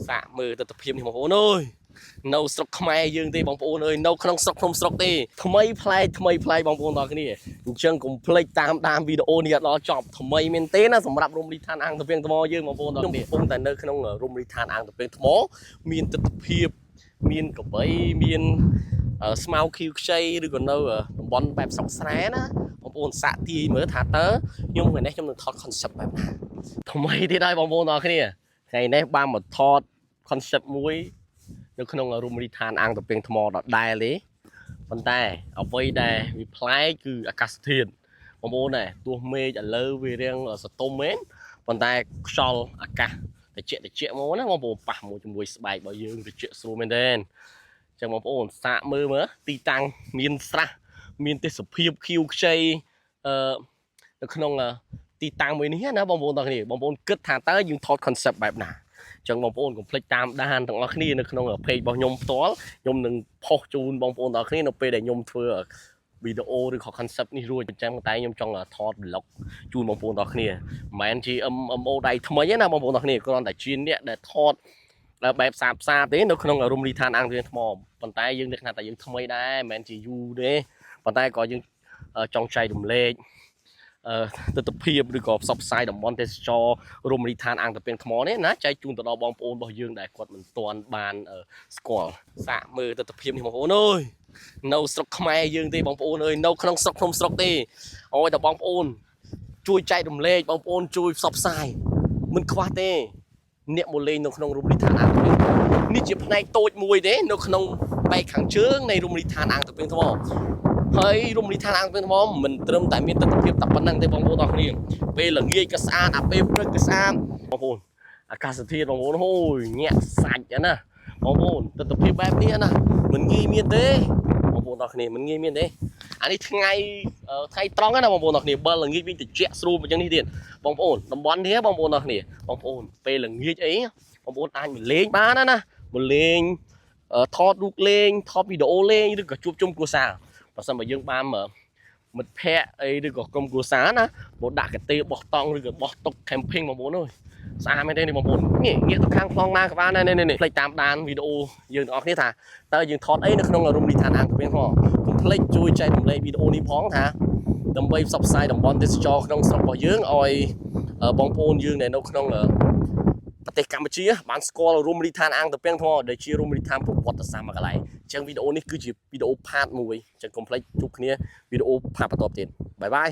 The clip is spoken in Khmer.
សាក់មើលទស្សនភាពនេះបងប្អូនអើយនៅស្រុកខ្មែរយើងទេបងប្អូនអើយនៅក្នុងស្រុកភ្នំស្រុកទេថ្មីប្លែកបងប្អូនទាំងគ្នាអញ្ចឹងកុំភ្លេចតាមវីដេអូនេះដល់ចប់ថ្មីមែនទេណាសម្រាប់រមណីយដ្ឋានអាងទពាំងថ្មយើងបងប្អូនទាំងគ្នាកំពុងតែនៅក្នុងរមណីយដ្ឋានអាងទពាំងថ្មមានទស្សនភាពមានកបីមានស្មៅខៀវខ្ចីឬក៏នៅតំបន់បែបស្រុកស្រែណាបងប្អូនសាក់ទាយមើលថាតើខ្ញុំថ្ងៃនេះខ្ញុំនឹងថត concept បែបណាថ្មីទៀតហើយបងប្អូនទាំងគ្នាថ្ងៃនេះបានមកថត concept មួយនៅក្នុងរមណីយដ្ឋានអាងទពាំងថ្មដដែលទេប៉ុន្តែអ្វីដែលវាប្លែកគឺអាកាសធាតុបងប្អូនដែរទោះមេឃឥឡូវវារៀងសតុំមែនប៉ុន្តែខ្យល់អាកាសត្រជាក់មកណាបងប្អូនប៉ះមួយជាមួយស្បែករបស់យើងត្រជាក់ស្រួលមែនទេចឹងបងប្អូនសាកមើលទីតាំងមានស្រះមានទេសភាពខៀវខ្ចីនៅក្នុងទីតាំងមួយនេះណាបងប្អូនទាំងគ្នាបងប្អូនគិតថាតើយើងថត concept បែបណាចឹងបងប្អូនកុំភ្លេចតាមដានទាំងអស់គ្នានៅក្នុង page របស់ខ្ញុំផ្ទាល់ខ្ញុំនឹងផុសជូនបងប្អូនទាំងអស់គ្នានៅពេលដែលខ្ញុំធ្វើវីដេអូឬក៏ concept នេះរួចអញ្ចឹងតែខ្ញុំចង់ថត vlog ជូនបងប្អូនទាំងអស់គ្នាមិនមែនជា MMO ដៃថ្មីទេណាបងប្អូនទាំងគ្នាគ្រាន់តែជាអ្នកដែលថតបែបផ្សារទេនៅក្នុងរមណីយដ្ឋានអាងទពាំងថ្មប៉ុន្តែយើងនឹកថាតែយើងថ្មីដែរមិនមែនជាយូរទេប៉ុន្តែក៏យើងចង់ចែករំលែកទស្សនភាពឬក៏ផ្សព្វផ្សាយតំបន់ទេសចររមណីយដ្ឋានអាងទពាំងថ្មនេះណាចែកជូនទៅដល់បងប្អូនរបស់យើងដែលគាត់មិនទាន់បានស្គាល់សាកមើលទស្សនភាពនេះបងប្អូនអើយនៅស្រុកខ្មែរយើងទេបងប្អូនអើយនៅក្នុងស្រុកភ្នំស្រុកទេអូយតែបងប្អូនជួយចែករំលែកបងប្អូនជួយផ្សព្វផ្សាយមិនខ្វះទេអ្នកមកលេងនៅក្នុងរមណីយដ្ឋានអាងទពាំងថ្មនេះជាផ្នែកតូចមួយទេនៅក្នុងបែកខាងជើងនៃរមណីយដ្ឋានអាងទពាំងថ្មហើយរមណីយដ្ឋានអាងទពាំងថ្មមិនត្រឹមតែមានទស្សនភាពតែប៉ុណ្្នឹងទេបងប្អូនទាំងគ្នាពេលល្ងាចក៏ស្អាតអាពេលព្រឹកក៏ស្អាតបងប្អូនអាកាសធាតុបងប្អូនអូយញាក់សាច់ណាបងប្អូនទស្សនភាពបែបនេះណាមិនងាយមានទេបងប្អូនទាំងគ្នាមិនងាយមានទេអានេះថ្ងៃត្រង់ណាបងប្អូនទាំងគ្នាបើល្ងាចវិញត្រជាក់ស្រួលអញ្ចឹងនេះទៀតបងប្អូនតំបន់នេះបងប្អូនទាំងគ្នាបងប្អូនពេលល្ងាចអីបងប្អូនអាចមកលេងបានណាមកលេងថតរូបលេងថតវីដេអូលេងឬក៏ជួបជុំគ្រួសារបើសិនបើយើងបានមិត្តភ័ក្តិអីឬក៏ក្រុមគ្រួសារណាមកដាក់កាទេបោះតង់ឬក៏បោះតុក camping បងប្អូនអើយស្អាតមែនទេនេះបងប្អូនងាកទៅខាងខ្លងណាក៏បានដែរនេះផ្លេចតាមដានវីដេអូយើងទាំងអស់គ្នាថាតើយើងថតអីនៅក្នុងរមណីយដ្ឋានអាងទពាំងផងកុំភ្លេចជួយចែករំលែកវីដេអូនេះផងថាដើម្បីផ្សព្វផ្សាយតំបន់ទេសចរក្នុងស្រុករបស់យើងឲ្យបងប្អូនយើងដែលនៅក្នុងប្រទេសកម្ពុជាបានស្គាល់រមណីយដ្ឋានអាងទពាំងថ្មដែលជារមណីយដ្ឋានប្រវត្តិសាស្ត្រមួយកន្លែងអញ្ចឹងវីដេអូនេះគឺជាវីដេអូផាត1អញ្ចឹងកុំភ្លេចជួបគ្នាវីដេអូផាតបន្តទៀតបាយបាយ